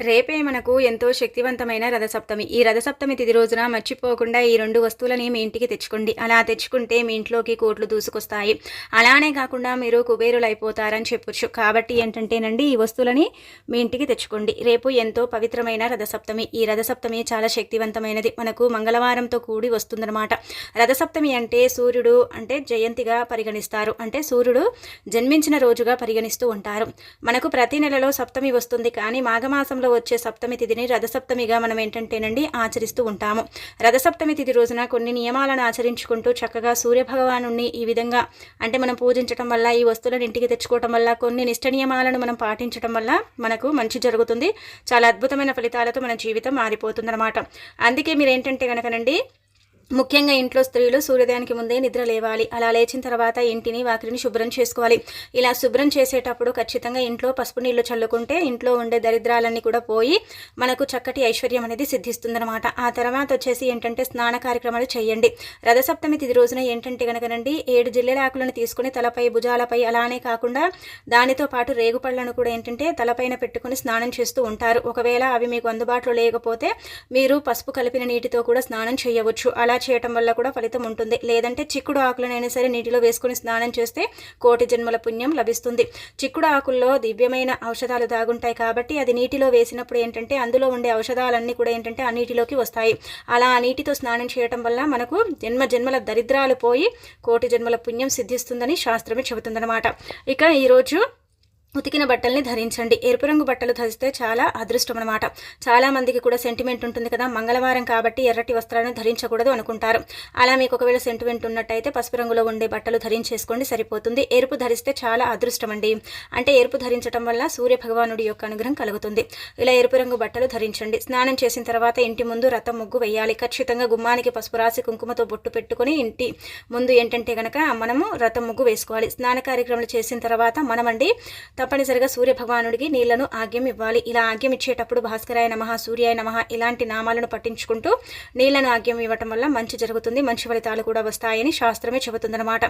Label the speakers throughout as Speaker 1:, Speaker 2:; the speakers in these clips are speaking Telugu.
Speaker 1: రేపే మనకు ఎంతో శక్తివంతమైన రథసప్తమి. ఈ రథసప్తమి తిథి రోజున మర్చిపోకుండా ఈ 2 వస్తువులని మీ ఇంటికి తెచ్చుకోండి. అలా తెచ్చుకుంటే మీ ఇంట్లోకి కోట్లు దూసుకొస్తాయి. అలానే కాకుండా మీరు కుబేరులైపోతారని చెప్పొచ్చు. కాబట్టి ఏంటంటేనండి, ఈ వస్తువులని మీ ఇంటికి తెచ్చుకోండి. రేపు ఎంతో పవిత్రమైన రథసప్తమి. ఈ రథసప్తమి చాలా శక్తివంతమైనది. మనకు మంగళవారంతో కూడి వస్తుందన్నమాట. రథసప్తమి అంటే సూర్యుడు అంటే జయంతిగా పరిగణిస్తారు. అంటే సూర్యుడు జన్మించిన రోజుగా పరిగణిస్తూ ఉంటారు. మనకు ప్రతి నెలలో సప్తమి వస్తుంది, కానీ మాఘమాసంలో వచ్చే సప్తమి తిథిని రథసప్తమిగా మనం ఏంటంటేనండి ఆచరిస్తూ ఉంటాము. రథసప్తమి తిథి రోజున కొన్ని నియమాలను ఆచరించుకుంటూ చక్కగా సూర్యభగవాను ఈ విధంగా అంటే మనం పూజించడం వల్ల, ఈ వస్తువులను ఇంటికి తెచ్చుకోవటం వల్ల, కొన్ని నిష్ట నియమాలను మనం పాటించడం వల్ల మనకు మంచి జరుగుతుంది. చాలా అద్భుతమైన ఫలితాలతో మన జీవితం మారిపోతుందన్నమాట. అందుకే మీరు ఏంటంటే కనుకనండి, ముఖ్యంగా ఇంట్లో స్త్రీలు సూర్యోదయానికి ముందే నిద్ర లేవాలి. అలా లేచిన తర్వాత ఇంటిని వాకిలిని శుభ్రం చేసుకోవాలి. ఇలా శుభ్రం చేసేటప్పుడు ఖచ్చితంగా ఇంట్లో పసుపు నీళ్లు చల్లుకుంటే ఇంట్లో ఉండే దరిద్రాలన్నీ కూడా పోయి మనకు చక్కటి ఐశ్వర్యం అనేది సిద్ధిస్తుందన్నమాట. ఆ తర్వాత వచ్చేసి ఏంటంటే స్నాన కార్యక్రమాలు చేయండి. రథసప్తమి తిథి రోజున ఏంటంటే కనుకనండి, 7 జిల్లెల ఆకులను తీసుకుని తలపై, భుజాలపై, అలానే కాకుండా దానితో పాటు రేగుపళ్ళను కూడా ఏంటంటే తలపైన పెట్టుకుని స్నానం చేస్తూ ఉంటారు. ఒకవేళ అవి మీకు అందుబాటులో లేకపోతే మీరు పసుపు కలిపిన నీటితో కూడా స్నానం చేయవచ్చు. అలా చేయటం వల్ల కూడా ఫలితం ఉంటుంది. లేదంటే చిక్కుడు ఆకులనైనా సరే నీటిలో వేసుకుని స్నానం చేస్తే కోటి జన్మల పుణ్యం లభిస్తుంది. చిక్కుడు ఆకుల్లో దివ్యమైన ఔషధాలు దాగుంటాయి కాబట్టి అది నీటిలో వేసినప్పుడు ఏంటంటే అందులో ఉండే ఔషధాలన్నీ కూడా ఏంటంటే ఆ నీటిలోకి వస్తాయి. అలా ఆ నీటితో స్నానం చేయటం వల్ల మనకు జన్మల దరిద్రాలు పోయి కోటి జన్మల పుణ్యం సిద్ధిస్తుందని శాస్త్రమే చెబుతుందన్నమాట. ఇక ఈరోజు ఉతికిన బట్టల్ని ధరించండి. ఎరుపు రంగు బట్టలు ధరిస్తే చాలా అదృష్టం అనమాట. చాలా మందికి కూడా సెంటిమెంట్ ఉంటుంది కదా, మంగళవారం కాబట్టి ఎర్రటి వస్త్రాలను ధరించకూడదు అనుకుంటారు. అలా మీకు ఒకవేళ సెంటిమెంట్ ఉన్నట్టయితే పసుపు రంగులో ఉండే బట్టలు ధరించేసుకోండి, సరిపోతుంది. ఎరుపు ధరిస్తే చాలా అదృష్టం అండి. అంటే ఎరుపు ధరించడం వల్ల సూర్య భగవానుడి యొక్క అనుగ్రహం కలుగుతుంది. ఇలా ఎరుపు రంగు బట్టలు ధరించండి. స్నానం చేసిన తర్వాత ఇంటి ముందు రథం ముగ్గు వేయాలి. ఖచ్చితంగా గుమ్మానికి పసుపు రాసి కుంకుమతో బొట్టు పెట్టుకుని ఇంటి ముందు ఏంటంటే కనుక మనము రథం ముగ్గు వేసుకోవాలి. స్నాన కార్యక్రమాలు చేసిన తర్వాత మనమండి తప్పనిసరిగా సూర్య భగవానుడికి నీళ్లను ఆగ్యం ఇవ్వాలి. ఇలా ఆగ్యం ఇచ్చేటప్పుడు భాస్కరాయ నమః, సూర్యాయ నమః ఇలాంటి నామాలను పట్టించుకుంటూ నీళ్లను ఆగ్యం ఇవ్వటం వల్ల మంచి జరుగుతుంది, మంచి ఫలితాలు కూడా వస్తాయని శాస్త్రమే చెబుతుందన్నమాట.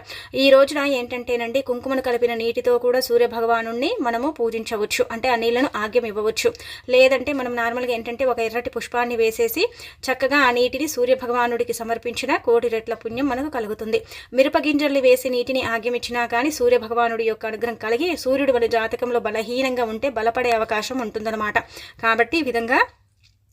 Speaker 1: ఈ రోజున ఏంటంటేనండి, కుంకుమను కలిపిన నీటితో కూడా సూర్య భగవాను మనము పూజించవచ్చు. అంటే ఆ నీళ్లను ఆగ్యం ఇవ్వవచ్చు. లేదంటే మనం నార్మల్గా ఏంటంటే ఒక ఎర్రటి పుష్పాన్ని వేసేసి చక్కగా ఆ నీటిని సూర్య భగవానుడికి సమర్పించిన కోటి రెట్ల పుణ్యం మనకు కలుగుతుంది. మిరప గింజల్ని వేసి నీటిని ఆగ్యం ఇచ్చినా కానీ సూర్య భగవానుడి యొక్క అనుగ్రహం కలిగి సూర్యుడు మన జాతకంలో బలహీనంగా ఉంటే బలపడే అవకాశం ఉంటుందన్నమాట. కాబట్టి ఈ విధంగా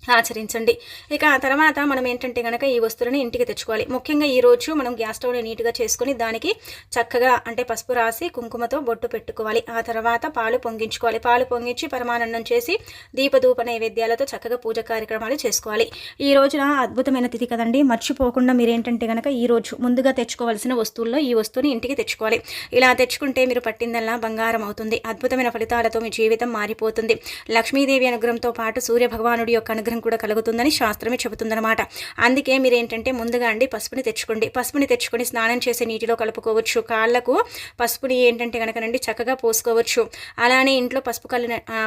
Speaker 1: ఆచరించండి. ఇక ఆ తర్వాత మనం ఏంటంటే కనుక ఈ వస్తువులను ఇంటికి తెచ్చుకోవాలి. ముఖ్యంగా ఈ రోజు మనం గ్యాస్ స్టవ్ని నీట్గా చేసుకుని దానికి చక్కగా అంటే పసుపు రాసి కుంకుమతో బొట్టు పెట్టుకోవాలి. ఆ తర్వాత పాలు పొంగించుకోవాలి. పాలు పొంగించి పరమాన్నం చేసి దీపధూప నైవేద్యాలతో చక్కగా పూజ కార్యక్రమాలు చేసుకోవాలి. ఈ రోజున అద్భుతమైన తిథి కదండి, మర్చిపోకుండా మీరు ఏంటంటే కనుక ఈ రోజు ముందుగా తెచ్చుకోవాల్సిన వస్తువుల్లో ఈ వస్తువుని ఇంటికి తెచ్చుకోవాలి. ఇలా తెచ్చుకుంటే మీరు పట్టిందల్లా బంగారం అవుతుంది. అద్భుతమైన ఫలితాలతో మీ జీవితం మారిపోతుంది. లక్ష్మీదేవి అనుగ్రహంతో పాటు సూర్య భగవానుడి యొక్క అనుగ్రహం కూడా కలుగుతుందని శాస్త్రమే చెబుతుందన్నమాట. అందుకే మీరు ఏంటంటే ముందుగా అండి పసుపుని తెచ్చుకోండి. పసుపుని తెచ్చుకొని స్నానం చేసే నీటిలో కలుపుకోవచ్చు. కాళ్ళకు పసుపుని ఏంటంటే కనుకనండి చక్కగా పోసుకోవచ్చు. అలానే ఇంట్లో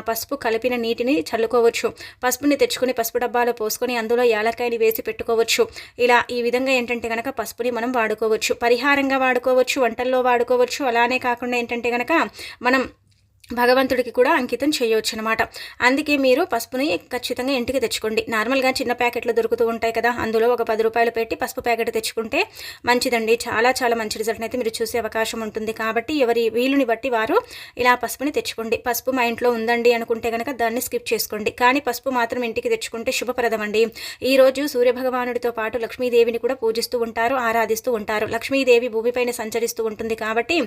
Speaker 1: పసుపు కలిపిన నీటిని చల్లుకోవచ్చు. పసుపుని తెచ్చుకొని పసుపు డబ్బాలో పోసుకొని అందులో యాలక్కాయని వేసి పెట్టుకోవచ్చు. ఇలా ఈ విధంగా ఏంటంటే కనుక పసుపుని మనం వాడుకోవచ్చు. పరిహారంగా వాడుకోవచ్చు, వంటల్లో వాడుకోవచ్చు. అలానే కాకుండా ఏంటంటే కనుక మనం భగవంతుడికి కూడా అంకితం చేయవచ్చు అనమాట. అందుకే మీరు పసుపుని ఖచ్చితంగా ఇంటికి తెచ్చుకోండి. నార్మల్గా చిన్న ప్యాకెట్లు దొరుకుతూ ఉంటాయి కదా, అందులో ఒక 10 రూపాయలు పెట్టి పసుపు ప్యాకెట్ తెచ్చుకుంటే మంచిదండి. చాలా చాలా మంచి రిజల్ట్ అయితే మీరు చూసే అవకాశం ఉంటుంది. కాబట్టి ఎవరి వీలుని బట్టి వారు ఇలా పసుపుని తెచ్చుకోండి. పసుపు మా ఇంట్లో ఉందండి అనుకుంటే కనుక దాన్ని స్కిప్ చేసుకోండి. కానీ పసుపు మాత్రం ఇంటికి తెచ్చుకుంటే శుభప్రదం అండి. ఈరోజు సూర్యభగవానుడితో పాటు లక్ష్మీదేవిని కూడా పూజిస్తూ ఉంటారు, ఆరాధిస్తూ ఉంటారు. లక్ష్మీదేవి భూమిపైన సంచరిస్తూ ఉంటుంది కాబట్టి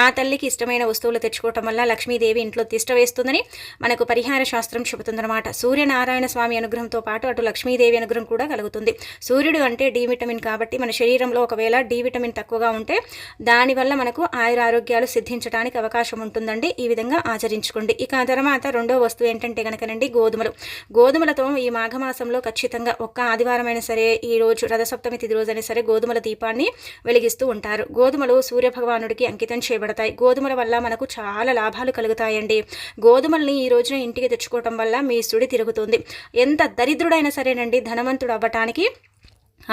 Speaker 1: ఆ తల్లికి ఇష్టమైన వస్తువులు తెచ్చుకోవటం వల్ల లక్ష్మీదేవి ఇంట్లో తిష్ట వేస్తుందని మనకు పరిహార శాస్త్రం చెబుతుందన్నమాట. సూర్యనారాయణ స్వామి అనుగ్రహంతో పాటు అటు లక్ష్మీదేవి అనుగ్రహం కూడా కలుగుతుంది. సూర్యుడు అంటే డి విటమిన్ కాబట్టి మన శరీరంలో ఒకవేళ డి విటమిన్ తక్కువగా ఉంటే దానివల్ల మనకు ఆరోగ్యాలు సిద్ధించడానికి అవకాశం ఉంటుందండి. ఈ విధంగా ఆచరించుకోండి. ఇక తర్వాత రెండో వస్తువు ఏంటంటే కనుకనండి గోధుమలతో ఈ మాఘమాసంలో ఖచ్చితంగా ఒక్క ఆదివారమైనా సరే, ఈ రోజు రథసప్తమి తిథి రోజైనా సరే గోధుమల దీపాన్ని వెలిగిస్తూ ఉంటారు. గోధుమలు సూర్య భగవానుడికి అంకితం చేయబడతాయి. గోధుమల వల్ల మనకు చాలా లాభాలు కలుగుతాయి. గోధుమల్ని ఈ రోజున ఇంటికి తెచ్చుకోవటం వల్ల మీ సుడి తిరుగుతుంది. ఎంత దరిద్రుడైనా సరేనండి ధనవంతుడు అవ్వటానికి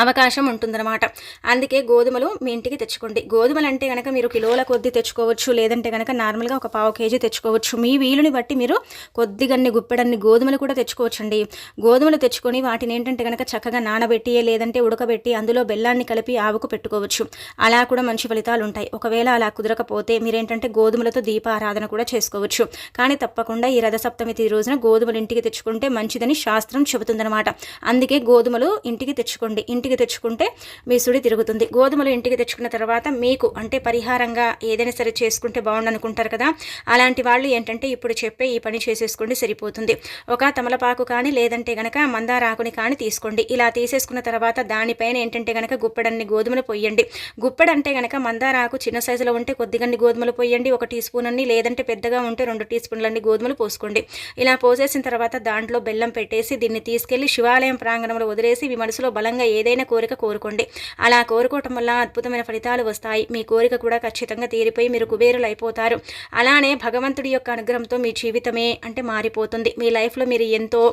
Speaker 1: అవకాశం ఉంటుందన్నమాట. అందుకే గోధుమలు మీ ఇంటికి తెచ్చుకోండి. గోధుమలు అంటే గనక మీరు కిలోల కొద్దీ తెచ్చుకోవచ్చు, లేదంటే గనక నార్మల్గా ఒక పావు కేజీ తెచ్చుకోవచ్చు. మీ వీలుని బట్టి మీరు కొద్దిగన్ని గుప్పెడన్ని గోధుమలు కూడా తెచ్చుకోవచ్చండి. గోధుమలు తెచ్చుకొని వాటిని ఏంటంటే గనక చక్కగా నానబెట్టి లేదంటే ఉడకబెట్టి అందులో బెల్లాన్ని కలిపి ఆవుకు పెట్టుకోవచ్చు. అలా కూడా మంచి ఫలితాలు ఉంటాయి. ఒకవేళ అలా కుదరకపోతే మీరేంటంటే గోధుమలతో దీపారాధన కూడా చేసుకోవచ్చు. కానీ తప్పకుండా ఈ రథసప్తమి తిథి రోజున గోధుమలు ఇంటికి తెచ్చుకుంటే మంచిదని శాస్త్రం చెబుతుందన్నమాట. అందుకే గోధుమలు ఇంటికి తెచ్చుకోండి. ఇంటికి తెచ్చుకుంటే మీ సుడి తిరుగుతుంది. గోధుమలు ఇంటికి తెచ్చుకున్న తర్వాత మీకు అంటే పరిహారంగా ఏదైనా సరే చేసుకుంటే బాగుండు అనుకుంటారు కదా, అలాంటి వాళ్ళు ఏంటంటే ఇప్పుడు చెప్పే ఈ పని చేసేసుకోండి, సరిపోతుంది. ఒక తమలపాకు కానీ లేదంటే గనక మందారాకుని కానీ తీసుకోండి. ఇలా తీసేసుకున్న తర్వాత దానిపైన ఏంటంటే గనక గుప్పెడన్ని గోధుమలు పొయ్యండి. గుప్పెడంటే గనక మందారాకు చిన్న సైజులో ఉంటే కొద్దిగన్ని గోధుమలు పొయ్యండి, 1 టీ స్పూన్ అన్ని, లేదంటే పెద్దగా ఉంటే 2 టీ స్పూన్లన్నీ గోధుమలు పోసుకోండి. ఇలా పోసేసిన తర్వాత దాంట్లో బెల్లం పెట్టేసి దీన్ని తీసుకెళ్లి శివాలయం ప్రాంగణంలో వదిలేసి మీ మనసులో బలంగా ఏదైనా కోరిక కోరుకోండి. అలా కోరుకోవటం వల్ల అద్భుతమైన ఫలితాలు వస్తాయి. మీ కోరిక కూడా ఖచ్చితంగా తీరిపోయి మీరు కుబేరులు అయిపోతారు. అలానే భగవంతుడి యొక్క అనుగ్రహంతో మీ జీవితమే అంటే మారిపోతుంది. మీ లైఫ్లో మీరు ఎంతో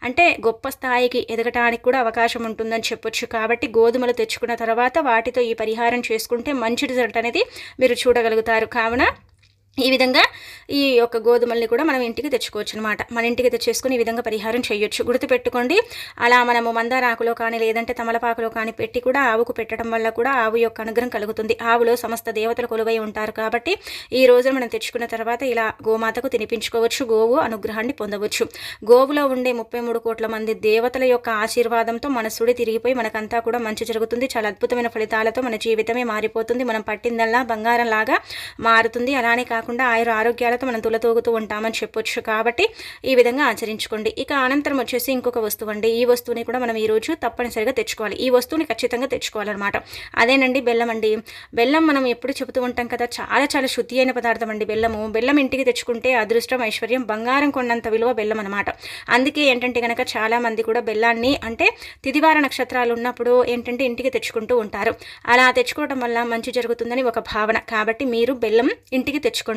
Speaker 1: అంటే గొప్ప స్థాయికి ఎదగటానికి కూడా అవకాశం ఉంటుందని చెప్పొచ్చు. కాబట్టి గోధుమలు తెచ్చుకున్న తర్వాత వాటితో ఈ పరిహారం చేసుకుంటే మంచి రిజల్ట్ అనేది మీరు చూడగలుగుతారు. కావున ఈ విధంగా ఈ యొక్క గోధుమల్ని కూడా మనం ఇంటికి తెచ్చుకోవచ్చు అనమాట. మన ఇంటికి తెచ్చేసుకుని ఈ విధంగా పరిహారం చేయొచ్చు. గుర్తుపెట్టుకోండి, అలా మనము మందారాకులో కానీ లేదంటే తమలపాకులో కానీ పెట్టి కూడా ఆవుకు పెట్టడం వల్ల కూడా ఆవు యొక్క అనుగ్రహం కలుగుతుంది. ఆవులో సమస్త దేవతలు కొలువై ఉంటారు. కాబట్టి ఈ రోజు మనం తెచ్చుకున్న తర్వాత ఇలా గోమాతకు తినిపించుకోవచ్చు, గోవు అనుగ్రహాన్ని పొందవచ్చు. గోవులో ఉండే 33 కోట్ల మంది దేవతల యొక్క ఆశీర్వాదంతో మన సుడి తిరిగిపోయి మనకంతా కూడా మంచి జరుగుతుంది. చాలా అద్భుతమైన ఫలితాలతో మన జీవితమే మారిపోతుంది. మనం పట్టిందల్లా బంగారం లాగా మారుతుంది. అలానే కాకుండా ఆరోగ్యాలతో మనం తులతూగుతూ ఉంటామని చెప్పొచ్చు. కాబట్టి ఈ విధంగా ఆచరించుకోండి. ఇక అనంతరం వచ్చేసి ఇంకొక వస్తువు అండి. ఈ వస్తువుని కూడా మనం ఈరోజు తప్పనిసరిగా తెచ్చుకోవాలి. ఈ వస్తువుని ఖచ్చితంగా తెచ్చుకోవాలన్నమాట. అదేనండి బెల్లం అండి. బెల్లం మనం ఎప్పుడు చెబుతూ ఉంటాం కదా, చాలా చాలా శుద్ధి అయిన పదార్థం అండి బెల్లము. బెల్లం ఇంటికి తెచ్చుకుంటే అదృష్టం, ఐశ్వర్యం, బంగారం కొన్నంత విలువ బెల్లం అనమాట. అందుకే ఏంటంటే కనుక చాలా మంది కూడా బెల్లాన్ని అంటే తిదివార నక్షత్రాలు ఉన్నప్పుడు ఏంటంటే ఇంటికి తెచ్చుకుంటూ ఉంటారు. అలా తెచ్చుకోవడం వల్ల మంచి జరుగుతుందని ఒక భావన. కాబట్టి మీరు బెల్లం ఇంటికి తెచ్చుకోండి.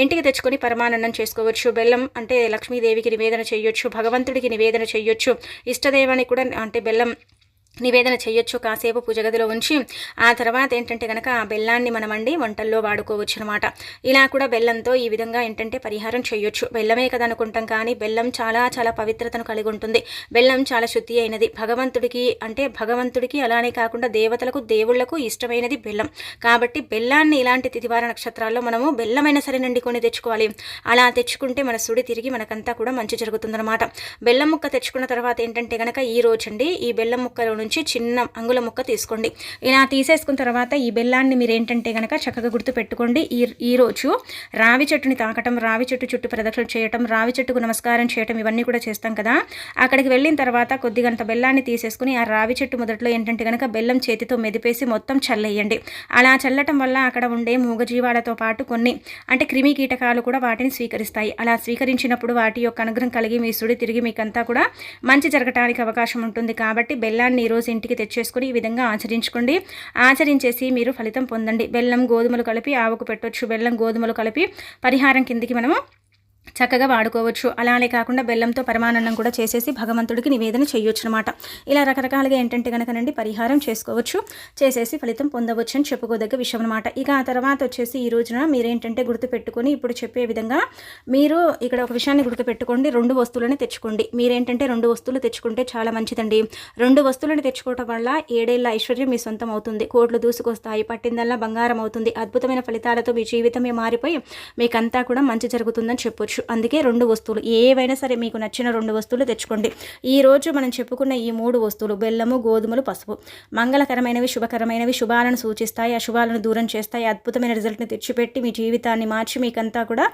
Speaker 1: ఇంటికి తెచ్చుకొని పరమానందం చేసుకోవచ్చు. బెల్లం అంటే లక్ష్మీదేవికి నివేదన చేయొచ్చు, భగవంతుడికి నివేదన చేయొచ్చు, ఇష్టదేవానికి కూడా అంటే బెల్లం నివేదన చేయొచ్చు. కాసేపు పూజ గదిలో ఉంచి ఆ తర్వాత ఏంటంటే కనుక ఆ బెల్లాన్ని మనమండి వంటల్లో వాడుకోవచ్చు అనమాట. ఇలా కూడా బెల్లంతో ఈ విధంగా ఏంటంటే పరిహారం చేయొచ్చు. బెల్లమే కదా అనుకుంటాం, కానీ బెల్లం చాలా చాలా పవిత్రతను కలిగి ఉంటుంది. బెల్లం చాలా శుద్ధి అయినది. భగవంతుడికి అలానే కాకుండా దేవతలకు, దేవుళ్లకు ఇష్టమైనది బెల్లం. కాబట్టి బెల్లాన్ని ఇలాంటి తిదివార నక్షత్రాల్లో మనము బెల్లమైన సరేనండి కొని తెచ్చుకోవాలి. అలా తెచ్చుకుంటే మన సుడి తిరిగి మనకంతా కూడా మంచి జరుగుతుందన్నమాట. బెల్లం ముక్క తెచ్చుకున్న తర్వాత ఏంటంటే కనుక ఈ రోజండి ఈ బెల్లం ముక్కలో నుంచి చిన్న అంగుళం ముక్క తీసుకోండి. ఇలా తీసేసుకున్న తర్వాత ఈ బెల్లాన్ని మీరు ఏంటంటే కనుక చక్కగా గుర్తు పెట్టుకోండి. ఈ రోజు రావి చెట్టుని తాకటం, రావి చెట్టు చుట్టూ ప్రదక్షిణ చేయటం, రావి చెట్టుకు నమస్కారం చేయటం ఇవన్నీ కూడా చేస్తాం కదా. అక్కడికి వెళ్ళిన తర్వాత కొద్దిగంత బెల్లాన్ని తీసేసుకుని ఆ రావి చెట్టు మొదట్లో ఏంటంటే కనుక బెల్లం చేతితో మెదిపేసి మొత్తం చల్లేయండి. అలా చల్లటం వల్ల అక్కడ ఉండే మూగజీవాలతో పాటు కొన్ని అంటే క్రిమి కీటకాలు కూడా వాటిని స్వీకరిస్తాయి. అలా స్వీకరించినప్పుడు వాటి యొక్క అనుగ్రహం కలిగి మీ సుడి తిరిగి మీకంతా కూడా మంచి జరగటానికి అవకాశం ఉంటుంది. కాబట్టి బెల్లాన్ని ఈరోజు ఇంటికి తెచ్చేసుకొని ఈ విధంగా ఆచరించుకోండి. ఆచరించేసి మీరు ఫలితం పొందండి. బెల్లం గోధుమలు కలిపి ఆవుకు పెట్టొచ్చు. బెల్లం గోధుమలు కలిపి పరిహారం కిందికి మనము చక్కగా వాడుకోవచ్చు. అలానే కాకుండా బెల్లంతో పరమాన్నం కూడా చేసేసి భగవంతుడికి నివేదన చేయొచ్చు అనమాట. ఇలా రకరకాలుగా ఏంటంటే కనుకనండి పరిహారం చేసుకోవచ్చు, చేసేసి ఫలితం పొందవచ్చు అని చెప్పుకోదగ్గ విషయం అనమాట. ఇక ఆ తర్వాత వచ్చేసి ఈ రోజున మీరేంటంటే గుర్తుపెట్టుకొని ఇప్పుడు చెప్పే విధంగా మీరు ఇక్కడ ఒక విషయాన్ని గుర్తుపెట్టుకోండి. 2 వస్తువులని తెచ్చుకోండి. మీరేంటంటే 2 వస్తువులు తెచ్చుకుంటే చాలా మంచిదండి. 2 వస్తువులను తెచ్చుకోవటం వల్ల 7 ఏళ్ల ఐశ్వర్యం మీ సొంతం అవుతుంది. కోట్లు దూసుకొస్తాయి. పట్టిందల్లా బంగారం అవుతుంది. అద్భుతమైన ఫలితాలతో మీ జీవితమే మారిపోయి మీకంతా కూడా మంచి జరుగుతుందని చెప్పొచ్చు. అందుకే 2 వస్తువులు ఏవైనా సరే మీకు నచ్చిన 2 వస్తువులు తెచ్చుకోండి. ఈ రోజు మనం చెప్పుకున్న ఈ 3 వస్తువులు బెల్లము, గోధుమలు, పసుపు మంగళకరమైనవి, శుభకరమైనవి, శుభాలను సూచిస్తాయి, అశుభాలను దూరం చేస్తాయి. అద్భుతమైన రిజల్ట్ని తెచ్చిపెట్టి మీ జీవితాన్ని మార్చి మీకంతా కూడా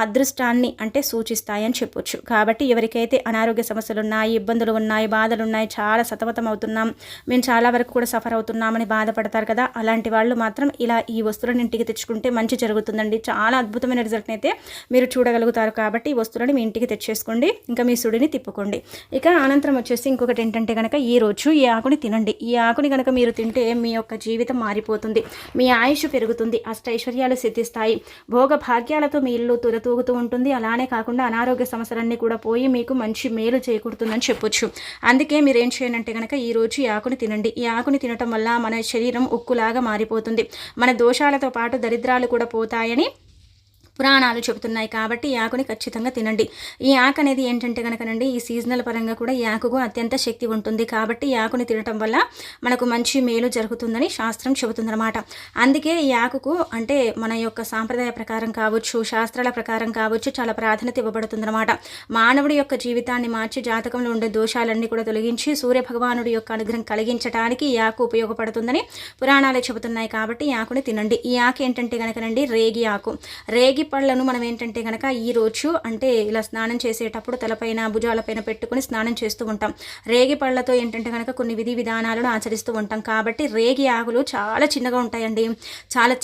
Speaker 1: అదృష్టాన్ని అంటే సూచిస్తాయని చెప్పొచ్చు. కాబట్టి ఎవరికైతే అనారోగ్య సమస్యలు ఉన్నాయి, ఇబ్బందులు ఉన్నాయి, బాధలు ఉన్నాయి, చాలా సతమతం అవుతున్నాం, మేము చాలా వరకు కూడా సఫర్ అవుతున్నామని బాధపడతారు కదా, అలాంటి వాళ్ళు మాత్రం ఇలా ఈ వస్తువులను ఇంటికి తెచ్చుకుంటే మంచి జరుగుతుందండి. చాలా అద్భుతమైన రిజల్ట్ని అయితే మీరు చూడగలుగుతారు. కాబట్టి ఈ వస్తువులను మీ ఇంటికి తెచ్చేసుకోండి. ఇంకా మీ సుడిని తిప్పుకోండి. ఇక అనంతరం వచ్చేసి ఇంకొకటి ఏంటంటే కనుక ఈ రోజు ఈ ఆకుని తినండి. ఈ ఆకుని కనుక మీరు తింటే మీ యొక్క జీవితం మారిపోతుంది, మీ ఆయుష్ పెరుగుతుంది, అష్టైశ్వర్యాలు సిద్ధిస్తాయి, భోగ భాగ్యాలతో మీ ఇల్లు తులతూగుతూ ఉంటుంది. అలానే కాకుండా అనారోగ్య సమస్యలన్నీ కూడా పోయి మీకు మంచి మేలు చేకూరుతుందని చెప్పొచ్చు. అందుకే మీరు ఏం చేయండి కనుక ఈరోజు ఈ ఆకుని తినండి. ఈ ఆకుని తినటం వల్ల మన శరీరం ఉక్కులాగా మారిపోతుంది. మన దోషాలతో పాటు దరిద్రాలు కూడా పోతాయని పురాణాలు చెబుతున్నాయి. కాబట్టి ఈ ఆకుని ఖచ్చితంగా తినండి. ఈ ఆకు అనేది ఏంటంటే కనుకనండి, ఈ సీజనల్ పరంగా కూడా ఈ ఆకుకు అత్యంత శక్తి ఉంటుంది. కాబట్టి ఈ ఆకుని తినటం వల్ల మనకు మంచి మేలు జరుగుతుందని శాస్త్రం చెబుతుందన్నమాట. అందుకే ఈ ఆకుకు అంటే మన యొక్క సాంప్రదాయ ప్రకారం కావచ్చు, శాస్త్రాల ప్రకారం కావచ్చు, చాలా ప్రాధాన్యత ఇవ్వబడుతుందన్నమాట. మానవుడి యొక్క జీవితాన్ని మార్చి జాతకంలో ఉండే దోషాలన్నీ కూడా తొలగించి సూర్య భగవానుడి యొక్క అనుగ్రహం కలిగించడానికి ఈ ఆకు ఉపయోగపడుతుందని పురాణాలు చెబుతున్నాయి. కాబట్టి ఈ ఆకుని తినండి. ఈ ఆకు ఏంటంటే కనుకనండి రేగి ఆకు. రేగి పళ్ళను మనం ఏంటంటే కనుక ఈరోజు అంటే ఇలా స్నానం చేసేటప్పుడు తలపైన భుజాలపైన పెట్టుకుని స్నానం చేస్తూ ఉంటాం. రేగి పళ్ళతో ఏంటంటే కనుక కొన్ని విధి విధానాలను ఆచరిస్తూ ఉంటాం. కాబట్టి రేగి ఆకులు చాలా చిన్నగా ఉంటాయండి. చాలా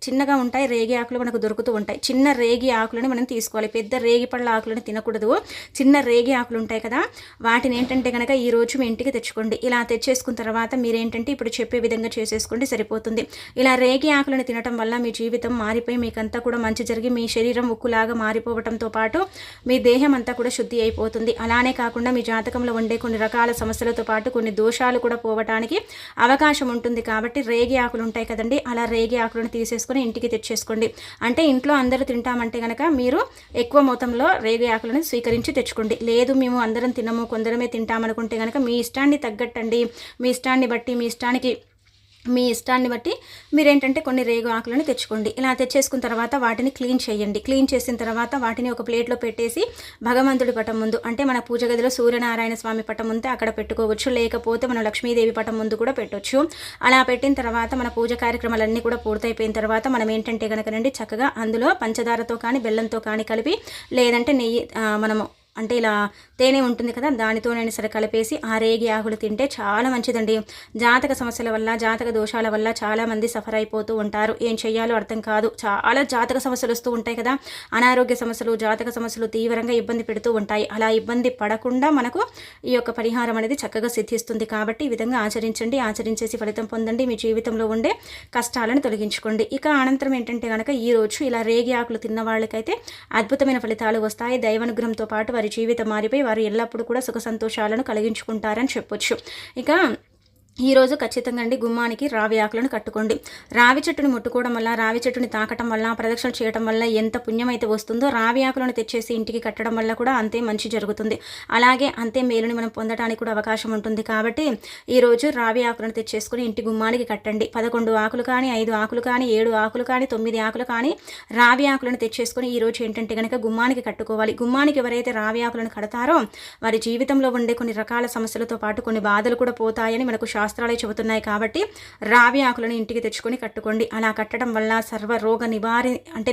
Speaker 1: చిన్నగా ఉంటాయి. రేగి ఆకులు మనకు దొరుకుతూ ఉంటాయి. చిన్న రేగి ఆకులని మనం తీసుకోవాలి. పెద్ద రేగి పళ్ళ ఆకులను తినకూడదు. చిన్న రేగి ఆకులు ఉంటాయి కదా, వాటిని ఏంటంటే కనుక ఈరోజు మీ ఇంటికి తెచ్చుకోండి. ఇలా తెచ్చేసుకున్న తర్వాత మీరేంటంటే ఇప్పుడు చెప్పే విధంగా చేసేసుకోండి, సరిపోతుంది. ఇలా రేగి ఆకులను తినటం వల్ల మీ జీవితం మారిపోయి మీకంతా కూడా మంచి జరిగి మీ శరీరం ఉక్కులాగా మారిపోవడంతో పాటు మీ దేహం అంతా కూడా శుద్ధి అయిపోతుంది. అలానే కాకుండా మీ జాతకంలో ఉండే కొన్ని రకాల సమస్యలతో పాటు కొన్ని దోషాలు కూడా పోవటానికి అవకాశం ఉంటుంది. కాబట్టి రేగి ఆకులు ఉంటాయి కదండి, అలా రేగి ఆకులను తీసేసుకుని ఇంటికి తెచ్చేసుకోండి. అంటే ఇంట్లో అందరూ తింటామంటే కనుక మీరు ఎక్కువ మొత్తంలో రేగి ఆకులను స్వీకరించి తెచ్చుకోండి. లేదు మేము అందరం తినము, కొందరమే తింటామనుకుంటే కనుక మీ ఇష్టాన్ని తగ్గట్టండి. మీ ఇష్టాన్ని బట్టి మీ ఇష్టాన్ని బట్టి మీరేంటంటే కొన్ని రేగు ఆకులను తెచ్చుకోండి. ఇలా తెచ్చేసుకున్న తర్వాత వాటిని క్లీన్ చేయండి. క్లీన్ చేసిన తర్వాత వాటిని ఒక ప్లేట్లో పెట్టేసి భగవంతుడి పటం ముందు అంటే మన పూజ గదిలో సూర్యనారాయణ స్వామి పటం ఉంటే అక్కడ పెట్టుకోవచ్చు. లేకపోతే మన లక్ష్మీదేవి పటం ముందు కూడా పెట్టవచ్చు. అలా పెట్టిన తర్వాత మన పూజ కార్యక్రమాలన్నీ కూడా పూర్తయిపోయిన తర్వాత మనం ఏంటంటే కనుకనండి చక్కగా అందులో పంచదారతో కానీ బెల్లంతో కానీ కలిపి లేదంటే నెయ్యి మనము అంటే ఇలా తేనె ఉంటుంది కదా, దానితోనైనా సరే కలిపేసి ఆ రేగి ఆకులు తింటే చాలా మంచిదండి. జాతక సమస్యల వల్ల జాతక దోషాల వల్ల చాలామంది సఫర్ అయిపోతూ ఉంటారు. ఏం చెయ్యాలో అర్థం కాదు. చాలా జాతక సమస్యలు వస్తూ ఉంటాయి కదా, అనారోగ్య సమస్యలు, జాతక సమస్యలు తీవ్రంగా ఇబ్బంది పెడుతూ ఉంటాయి. అలా ఇబ్బంది పడకుండా మనకు ఈ యొక్క పరిహారం అనేది చక్కగా సిద్ధిస్తుంది. కాబట్టి ఈ విధంగా ఆచరించండి. ఆచరించేసి ఫలితం పొందండి. మీ జీవితంలో ఉండే కష్టాలను తొలగించుకోండి. ఇక అనంతరం ఏంటంటే కనుక ఈరోజు ఇలా రేగి ఆకులు తిన్న వాళ్ళకైతే అద్భుతమైన ఫలితాలు వస్తాయి. దైవానుగ్రహంతో పాటు వారి జీవితం మారిపోయి వారు ఎల్లప్పుడూ కూడా సుఖ సంతోషాలను కలిగించుకుంటారని చెప్పొచ్చు. ఇక ఈరోజు ఖచ్చితంగా అండి గుమ్మానికి రావి ఆకులను కట్టుకోండి. రావి చెట్టుని ముట్టుకోవడం వల్ల, రావి చెట్టుని తాకటం వల్ల, ప్రదక్షిణ చేయడం వల్ల ఎంత పుణ్యం అయితే వస్తుందో రావి ఆకులను తెచ్చేసి ఇంటికి కట్టడం వల్ల కూడా అంతే మంచి జరుగుతుంది. అలాగే అంతే మేలుని మనం పొందడానికి కూడా అవకాశం ఉంటుంది. కాబట్టి ఈరోజు రావి ఆకులను తెచ్చేసుకుని ఇంటి గుమ్మానికి కట్టండి. 11 ఆకులు కానీ, 5 ఆకులు కానీ, 7 ఆకులు కానీ, 9 ఆకులు కానీ రావి ఆకులను తెచ్చేసుకుని ఈరోజు ఏంటంటే కనుక గుమ్మానికి కట్టుకోవాలి. గుమ్మానికి ఎవరైతే రావి ఆకులను కడతారో వారి జీవితంలో ఉండే కొన్ని రకాల సమస్యలతో పాటు కొన్ని బాధలు కూడా పోతాయని మనకు శాస్త్రాలే చెబుతున్నాయి. కాబట్టి రావి ఆకులను ఇంటికి తెచ్చుకొని కట్టుకోండి. అలా కట్టడం వల్ల సర్వ రోగ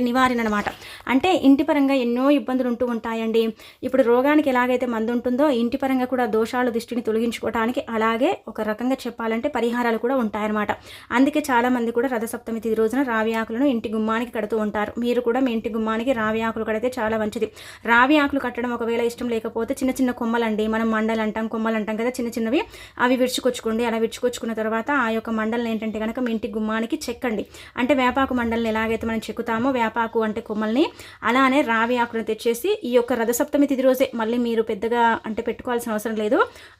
Speaker 1: నివారణ అనమాట. అంటే ఇంటి పరంగా ఎన్నో ఇబ్బందులు ఉంటూ ఉంటాయండి. ఇప్పుడు రోగానికి ఎలాగైతే మందు ఉంటుందో ఇంటి పరంగా కూడా దోషాలు దృష్టిని తొలగించుకోవడానికి అలాగే ఒక రకంగా చెప్పాలంటే పరిహారాలు కూడా ఉంటాయన్నమాట. అందుకే చాలామంది కూడా రథసప్తమి తిథి రోజున రావి ఆకులను ఇంటి గుమ్మానికి కడుతూ ఉంటారు. మీరు కూడా మీ ఇంటి గుమ్మానికి రావి ఆకులు కడితే చాలా మంచిది. రావి ఆకులు కట్టడం ఒకవేళ ఇష్టం లేకపోతే చిన్న చిన్న కొమ్మలండి, మనం మండలు అంటాం, కొమ్మలు అంటాం కదా, చిన్న చిన్నవి అవి విరుచుకొచ్చుకోండి. అలా విరుచుకొచ్చుకున్న తర్వాత ఆ యొక్క మండలను ఏంటంటే కనుక మీ ఇంటి గుమ్మానికి చెక్కండి. అంటే వేపాకు మండలను ఎలాగైతే మనం చెక్కుతామో వేపాకు అంటే కొమ్మల్ని, అలానే రావి ఆకులను తెచ్చేసి ఈ యొక్క రథసప్తమి తిథి రోజే మళ్ళీ మీరు పెద్దగా అంటే పెట్టుకోవాల్సిన అవసరం లేదు.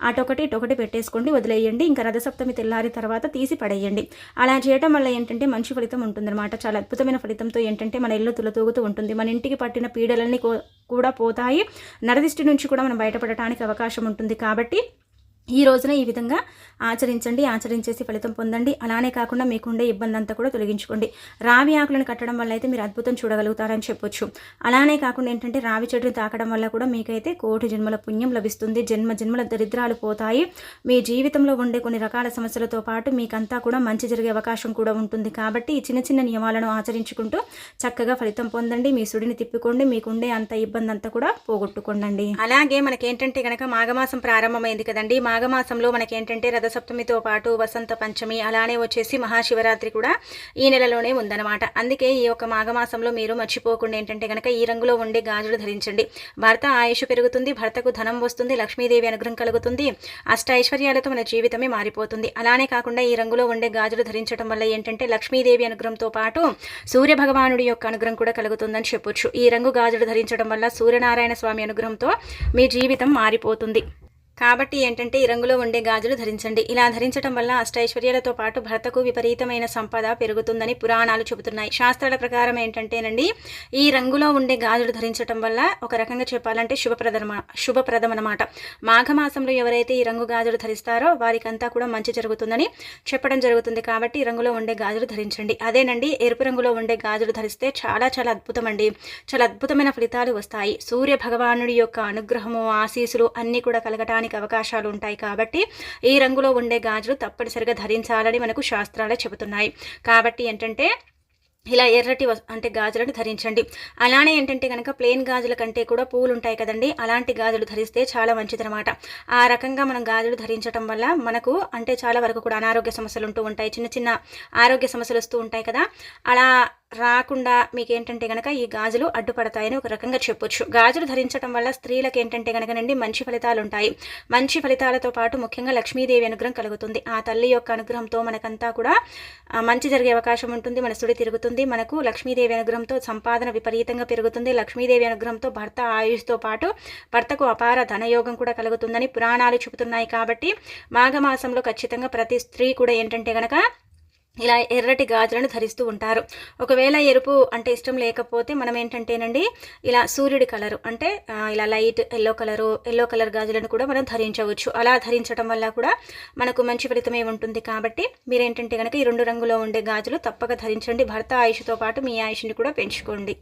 Speaker 1: అటొకటి పెట్టేసుకోండి, వదిలేయండి. ఇంకా రథసప్తమి తెల్లారి తర్వాత తీసి పడేయండి. అలా చేయడం వల్ల ఏంటంటే మంచి ఫలితం ఉంటుందన్నమాట. చాలా అద్భుతమైన ఫలితంతో ఏంటంటే మన ఇల్లు తులతూగుతూ ఉంటుంది. మన ఇంటికి పట్టిన పీడలన్నీ కూడా పోతాయి. నరదిష్టి నుంచి కూడా మనం బయటపడటానికి అవకాశం ఉంటుంది. కాబట్టి ఈ రోజున ఈ విధంగా ఆచరించేసి ఫలితం పొందండి. అలానే కాకుండా మీకుండే ఇబ్బంది అంతా కూడా తొలగించుకోండి. రావి ఆకులను కట్టడం వల్ల అయితే మీరు అద్భుతం చూడగలుగుతారని చెప్పొచ్చు. అలానే కాకుండా ఏంటంటే రావి చెట్టుని తాకడం వల్ల కూడా మీకైతే 1,000,000 జన్మల పుణ్యం లభిస్తుంది. జన్మల దరిద్రాలు పోతాయి. మీ జీవితంలో ఉండే కొన్ని రకాల సమస్యలతో పాటు మీకంతా కూడా మంచి జరిగే అవకాశం కూడా ఉంటుంది. కాబట్టి ఈ చిన్న చిన్న నియమాలను ఆచరించుకుంటూ చక్కగా ఫలితం పొందండి. మీ సుడిని తిప్పుకోండి. మీకుండే అంత ఇబ్బంది అంతా కూడా పోగొట్టుకోండి. అలాగే మనకేంటంటే కనుక మాఘమాసం ప్రారంభమైంది కదండి. మాఘమాసంలో మనకేంటంటే రథసప్తమితో పాటు వసంత పంచమి అలానే వచ్చేసి మహాశివరాత్రి కూడా ఈ నెలలోనే ఉందన్నమాట. అందుకే ఈ యొక్క మాఘమాసంలో మీరు మర్చిపోకుండా ఏంటంటే కనుక ఈ రంగులో ఉండే గాజులు ధరించండి. భర్త ఆయుష్ పెరుగుతుంది, భర్తకు ధనం వస్తుంది, లక్ష్మీదేవి అనుగ్రహం కలుగుతుంది, అష్ట ఐశ్వర్యాలతో మన జీవితమే మారిపోతుంది. అలానే కాకుండా ఈ రంగులో ఉండే గాజులు ధరించడం వల్ల ఏంటంటే లక్ష్మీదేవి అనుగ్రహంతో పాటు సూర్య భగవానుడి యొక్క అనుగ్రహం కూడా కలుగుతుందని చెప్పొచ్చు. ఈ రంగు గాజులు ధరించడం వల్ల సూర్యనారాయణ స్వామి అనుగ్రహంతో మీ జీవితం మారిపోతుంది. కాబట్టి ఏంటంటే ఈ రంగులో ఉండే గాజులు ధరించండి. ఇలా ధరించడం వల్ల అష్టైశ్వర్యాలతో పాటు భర్తకు విపరీతమైన సంపద పెరుగుతుందని పురాణాలు చెబుతున్నాయి. శాస్త్రాల ప్రకారం ఏంటంటేనండి ఈ రంగులో ఉండే గాజులు ధరించడం వల్ల ఒక రకంగా చెప్పాలంటే శుభప్రదం అన్నమాట. మాఘమాసంలో ఎవరైతే ఈ రంగు గాజులు ధరిస్తారో వారికంతా కూడా మంచి జరుగుతుందని చెప్పడం జరుగుతుంది. కాబట్టి ఈ రంగులో ఉండే గాజులు ధరించండి. అదేనండి ఎరుపు రంగులో ఉండే గాజులు ధరిస్తే చాలా చాలా అద్భుతం అండి. చాలా అద్భుతమైన ఫలితాలు వస్తాయి. సూర్య భగవానుడి యొక్క అనుగ్రహము ఆశీస్సులు అన్నీ కూడా కలగటానికి అవకాశాలు ఉంటాయి. కాబట్టి ఈ రంగులో ఉండే గాజులు తప్పనిసరిగా ధరించాలని మనకు శాస్త్రాలే చెబుతున్నాయి. కాబట్టి ఏంటంటే ఇలా ఎర్రటి అంటే గాజులను ధరించండి. అలానే ఏంటంటే కనుక ప్లెయిన్ గాజుల కంటే కూడా పూలు ఉంటాయి కదండి, అలాంటి గాజులు ధరిస్తే చాలా మంచిదన్నమాట. ఆ రకంగా మనం గాజులు ధరించడం వల్ల మనకు అంటే చాలా వరకు కూడా అనారోగ్య సమస్యలు ఉంటూ ఉంటాయి, చిన్న చిన్న ఆరోగ్య సమస్యలు వస్తూ ఉంటాయి కదా. అలా రాకుండా మీకు ఏంటంటే కనుక ఈ గాజులు అడ్డుపడతాయని ఒక రకంగా చెప్పొచ్చు. గాజులు ధరించడం వల్ల స్త్రీలకు ఏంటంటే కనుకనండి మంచి ఫలితాలు ఉంటాయి. మంచి ఫలితాలతో పాటు ముఖ్యంగా లక్ష్మీదేవి అనుగ్రహం కలుగుతుంది. ఆ తల్లి యొక్క అనుగ్రహంతో మనకంతా కూడా మంచి జరిగే అవకాశం ఉంటుంది. మన సుడి తిరుగుతుంది. మనకు లక్ష్మీదేవి అనుగ్రహంతో సంపాదన విపరీతంగా పెరుగుతుంది. లక్ష్మీదేవి అనుగ్రహంతో భర్త ఆయుష్తో పాటు భర్తకు అపార ధనయోగం కూడా కలుగుతుందని పురాణాలు చెబుతున్నాయి. కాబట్టి మాఘమాసంలో ఖచ్చితంగా ప్రతి స్త్రీ కూడా ఏంటంటే కనుక ఇలా ఎర్రటి గాజులను ధరిస్తూ ఉంటారు. ఒకవేళ ఎరుపు అంటే ఇష్టం లేకపోతే మనం ఏంటంటేనండి ఇలా సూర్యుడి కలరు అంటే ఇలా లైట్ ఎల్లో కలర్ గాజులను కూడా మనం ధరించవచ్చు. అలా ధరించడం వల్ల కూడా మనకు మంచి ఫలితమే ఉంటుంది. కాబట్టి మీరేంటంటే కనుక ఈ రెండు రంగులో ఉండే గాజులు తప్పక ధరించండి. భర్త ఆయుష్తో పాటు మీ ఆయుష్ని కూడా పెంచుకోండి.